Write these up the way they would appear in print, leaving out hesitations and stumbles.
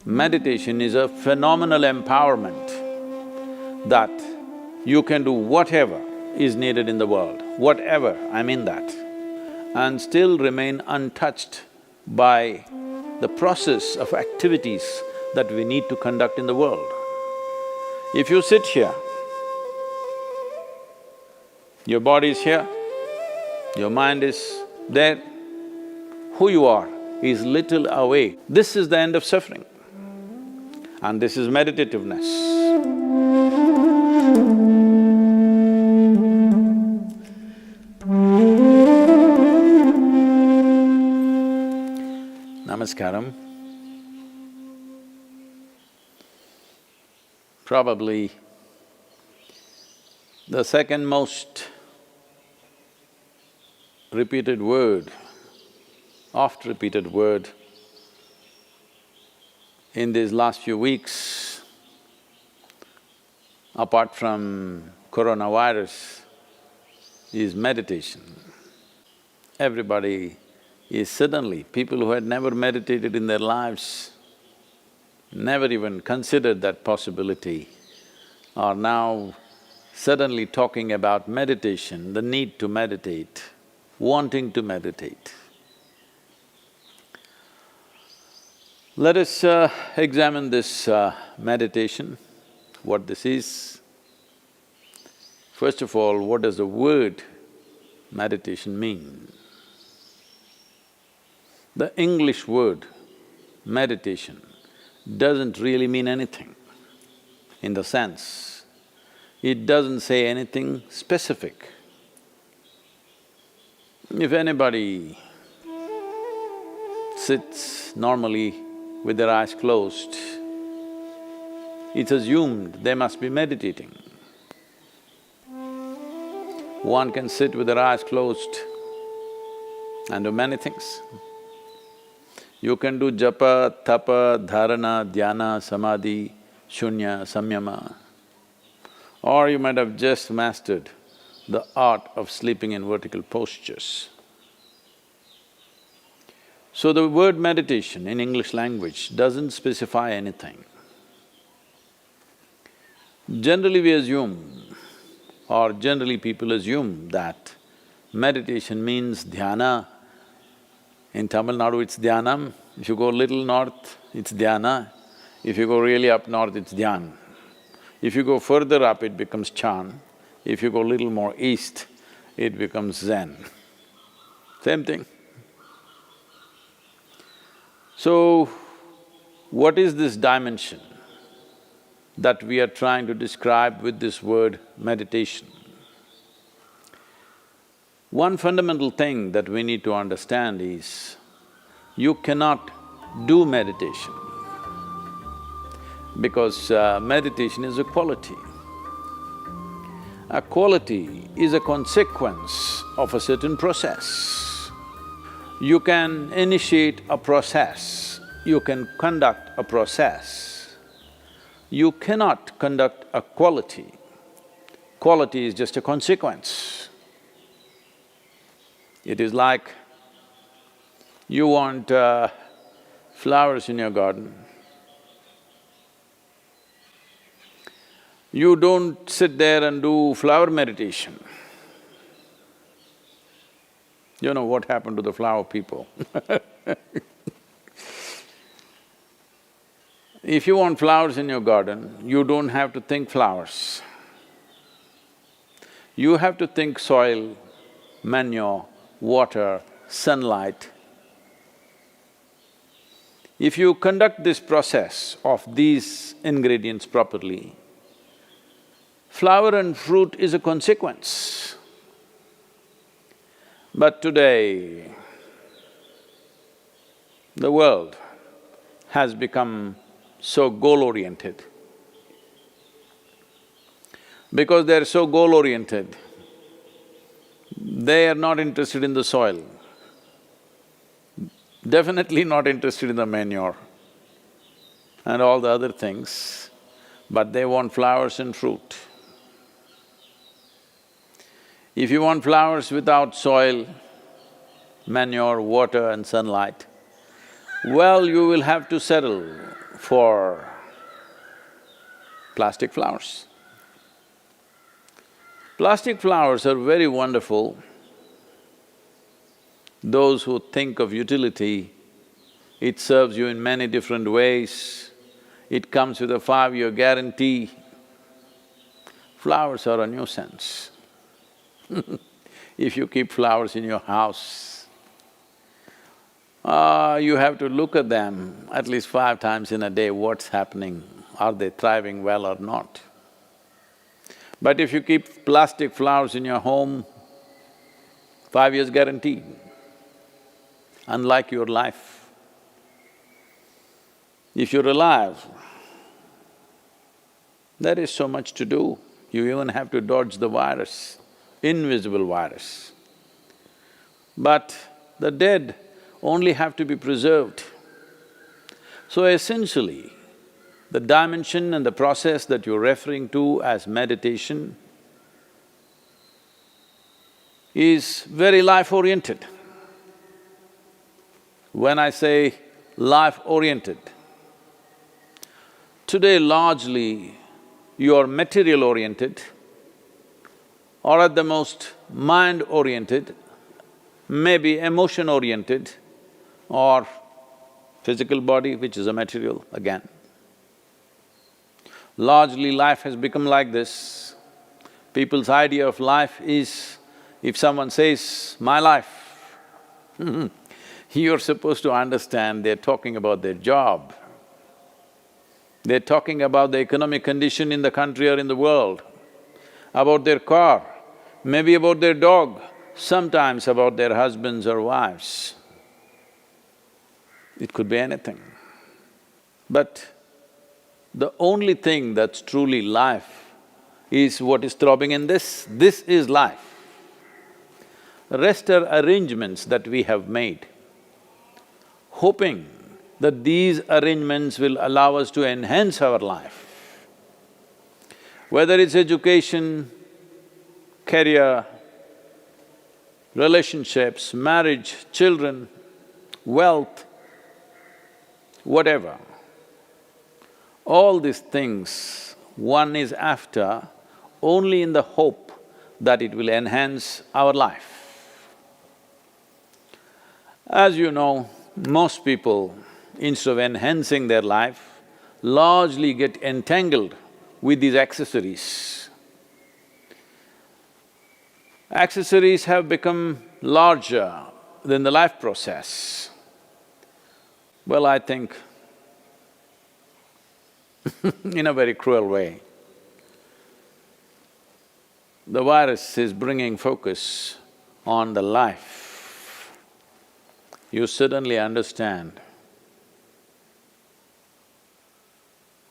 Meditation is a phenomenal empowerment that you can do whatever is needed in the world, whatever, I mean that, and still remain untouched by the process of activities that we need to conduct in the world. If you sit here, your body is here, your mind is there, who you are is little away. This is the end of suffering, and this is meditativeness. Namaskaram. Probably the second most repeated word, oft-repeated word in these last few weeks, apart from coronavirus, is meditation. Everybody is suddenly, people who had never meditated in their lives, never even considered that possibility, are now suddenly talking about meditation, the need to meditate, wanting to meditate. Let us examine this meditation, what this is. First of all, what does the word meditation mean? The English word meditation doesn't really mean anything, in the sense, it doesn't say anything specific. If anybody sits normally with their eyes closed, it's assumed they must be meditating. One can sit with their eyes closed and do many things. You can do japa, tapa, dharana, dhyana, samadhi, shunya, samyama, or you might have just mastered the art of sleeping in vertical postures. So the word meditation in English language doesn't specify anything. Generally we assume, or generally people assume that meditation means dhyana. In Tamil Nadu it's dhyanam, if you go little north it's dhyana, if you go really up north it's dhyan. If you go further up it becomes chan, if you go little more east it becomes zen. Same thing. So, what is this dimension that we are trying to describe with this word meditation? One fundamental thing that we need to understand is, you cannot do meditation because meditation is a quality. A quality is a consequence of a certain process. You can initiate a process, you can conduct a process. You cannot conduct a quality. Quality is just a consequence. It is like you want flowers in your garden. You don't sit there and do flower meditation. You know what happened to the flower people If you want flowers in your garden, you don't have to think flowers. You have to think soil, manure, water, sunlight. If you conduct this process of these ingredients properly, flower and fruit is a consequence. But today, the world has become so goal-oriented. Because they're so goal-oriented, they are not interested in the soil, definitely not interested in the manure and all the other things, but they want flowers and fruit. If you want flowers without soil, manure, water and sunlight, well, you will have to settle for plastic flowers. Plastic flowers are very wonderful. Those who think of utility, it serves you in many different ways. It comes with a 5-year guarantee. Flowers are a nuisance. If you keep flowers in your house, you have to look at them at least 5 times in a day, what's happening, are they thriving well or not. But if you keep plastic flowers in your home, 5 years guarantee, unlike your life. If you're alive, there is so much to do. You even have to dodge the virus, invisible virus. But the dead only have to be preserved. So essentially, the dimension and the process that you're referring to as meditation is very life-oriented. When I say life-oriented, today largely you're material-oriented or at the most mind-oriented, maybe emotion-oriented or physical body, which is a material again. Largely life has become like this. People's idea of life is, if someone says, "my life," you're supposed to understand they're talking about their job. They're talking about the economic condition in the country or in the world, about their car, maybe about their dog, sometimes about their husbands or wives. It could be anything. But the only thing that's truly life is what is throbbing in this. This is life. The rest are arrangements that we have made, hoping that these arrangements will allow us to enhance our life. Whether it's education, career, relationships, marriage, children, wealth, whatever. All these things one is after only in the hope that it will enhance our life. As you know, most people, instead of enhancing their life, largely get entangled with these accessories. Accessories have become larger than the life process. Well, I think in a very cruel way, the virus is bringing focus on the life. You suddenly understand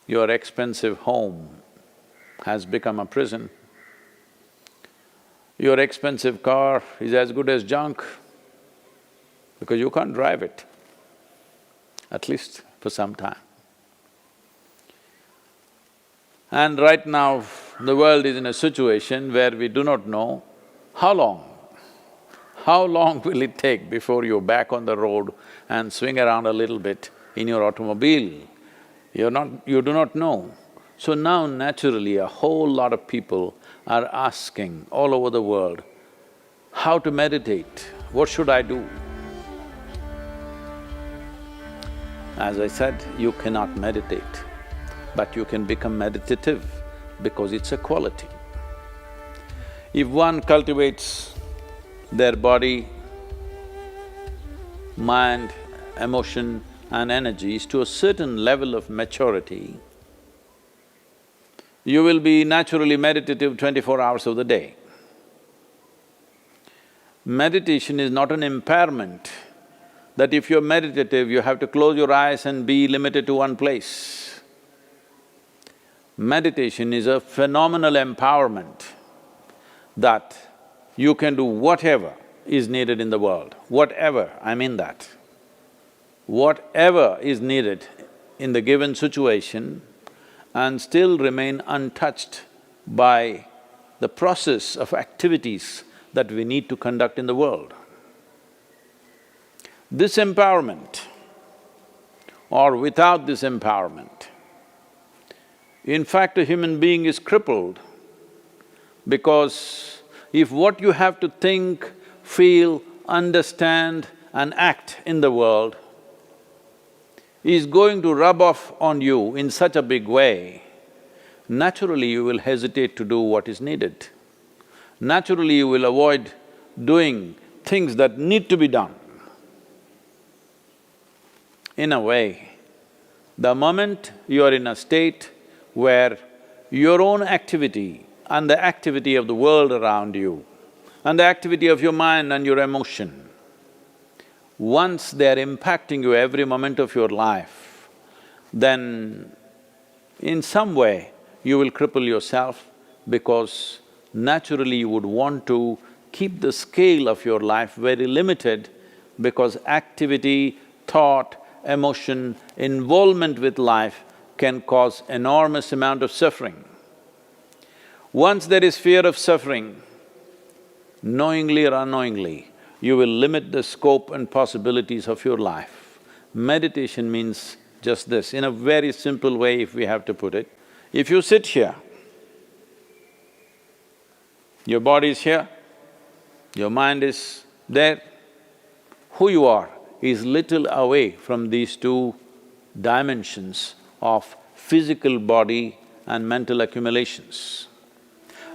your expensive home has become a prison. Your expensive car is as good as junk because you can't drive it, at least for some time. And right now, the world is in a situation where we do not know how long will it take before you're back on the road and swing around a little bit in your automobile. You do not know. So now naturally a whole lot of people are asking all over the world, how to meditate, what should I do? As I said, you cannot meditate, but you can become meditative because it's a quality. If one cultivates their body, mind, emotion and energies to a certain level of maturity, you will be naturally meditative 24 hours of the day. Meditation is not an impairment that if you're meditative, you have to close your eyes and be limited to one place. Meditation is a phenomenal empowerment that you can do whatever is needed in the world, whatever, I mean that. Whatever is needed in the given situation and still remain untouched by the process of activities that we need to conduct in the world. This empowerment or without this empowerment. In fact, a human being is crippled because if what you have to think, feel, understand and act in the world is going to rub off on you in such a big way, naturally you will hesitate to do what is needed. Naturally you will avoid doing things that need to be done. In a way, the moment you are in a state where your own activity and the activity of the world around you and the activity of your mind and your emotion, once they are impacting you every moment of your life, then in some way you will cripple yourself because naturally you would want to keep the scale of your life very limited because activity, thought, emotion, involvement with life can cause enormous amount of suffering. Once there is fear of suffering, knowingly or unknowingly, you will limit the scope and possibilities of your life. Meditation means just this, in a very simple way if we have to put it. If you sit here, your body is here, your mind is there, who you are is little away from these two dimensions of physical body and mental accumulations.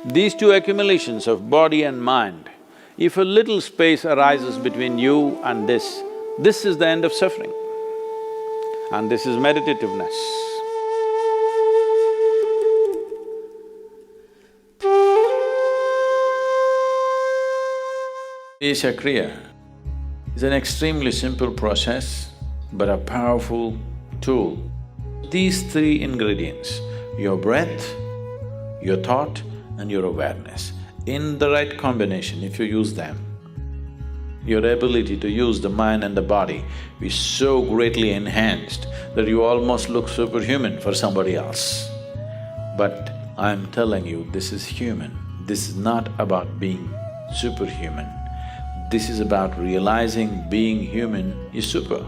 These two accumulations of body and mind, if a little space arises between you and this is the end of suffering. And this is meditativeness. Dessa Kriya is an extremely simple process but a powerful tool. These three ingredients, your breath, your thought and your awareness, in the right combination, if you use them, your ability to use the mind and the body is so greatly enhanced that you almost look superhuman for somebody else. But I'm telling you, this is human. This is not about being superhuman. This is about realizing being human is super.